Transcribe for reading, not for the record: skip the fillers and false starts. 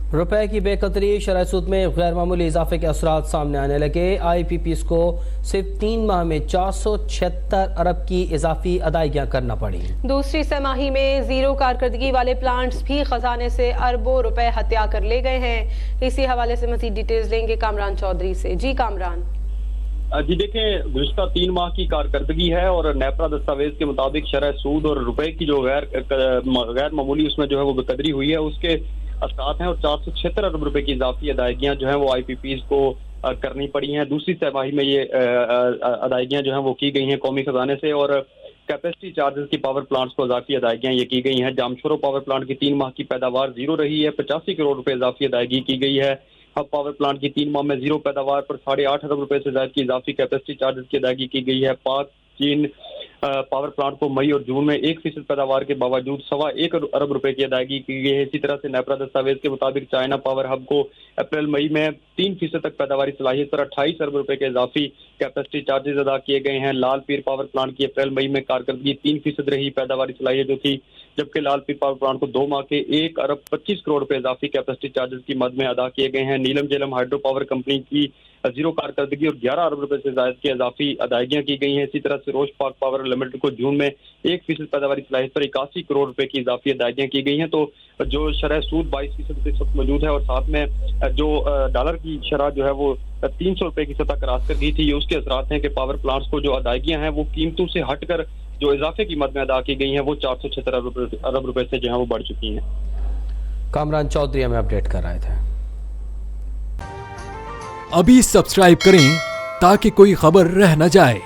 रुपए की बेकदरी शरह सूद में गैर मामूली इजाफे के असरात सामने आने लगे। IPPs को सिर्फ 3 माह में 476 अरब की इजाफी अदायगियां करना पड़ी। दूसरी तिमाही में जीरो कारकर्दगी वाले प्लांट्स भी खजाने से अरबों रुपए हत्या कर ले गए हैं। इसी हवाले से मजीद डिटेल्स लेंगे कामरान चौधरी से। जी कामरान। जी देखें, गुज़िश्ता 3 माह की कारकर्दगी है और नेपरा दस्तावेज के मुताबिक शरह सूद और रुपए की जो गैर मामूली उसमें जो है वो बेकदरी हुई है उसके असरात हैं और 476 अरब रुपए की इजाफी अदायगियां जो हैं वो IPPs को करनी पड़ी हैं। दूसरी तिमाही में ये अदायगियां जो हैं वो की गई हैं कौमी खजाने से और कैपेसिटी चार्जेस की पावर प्लांट्स को इजाफी अदायगियां ये की गई हैं। जामशोरो पावर प्लांट की 3 माह की पैदावार जीरो रही है, 85 करोड़ रुपए इजाफी अदायगी की गई है। हब पावर प्लांट की 3 माह में जीरो पैदावार पर 8.5 अरब रुपए से ज्यादा की इजाफी कैपेसिटी चार्जेस की अदायगी की गई है। पाक चीन पावर प्लांट को मई और जून में 1% पैदावार के बावजूद 1.25 अरब रुपए की अदायगी की गई है। इसी तरह से नेपरा दस्तावेज के मुताबिक चाइना पावर हब को अप्रैल मई में 3% तक पैदावारी सलाहियत पर 28 अरब रुपए के इजाफी कैपेसिटी चार्जेस अदा किए गए हैं। लाल पीर पावर प्लांट की अप्रैल मई में कारकर्दगी 3% रही पैदावारी सलाहियत जो थी, जबकि लाल पीर पावर प्लांट को 2 माह के 1 अरब 25 करोड़ रुपए इजाफी कैपेसिटी चार्जेस की मद में अदा किए गए हैं। नीलम झेलम हाइड्रो पावर कंपनी की जीरो कारकर्दगी और 11 अरब रुपए से ज्यादा की इजाफी अदायगियां की गई हैं। इसी तरह से रोश पाक पावर लिमिटेड को जून में 1% पैदावारी सलाहियत पर 81 करोड़ रुपए की इजाफी अदायगियां की गई हैं। तो जो शरह सूद 22% से इस वक्त मौजूद है और साथ में जो डॉलर की शरह जो है वो 300 रुपए की सतह क्रॉस कर गई थी, ये उसके असरात हैं कि पावर प्लांट्स को जो अदायगियां हैं वो कीमतों से हटकर जो इजाफे की मद में अदा की गई हैं वो 476 अरब रुपए से जो है वो बढ़ चुकी हैं। कामरान चौधरी हमें अपडेट कर रहे थे। अभी सब्सक्राइब करें ताकि कोई खबर रह न जाए।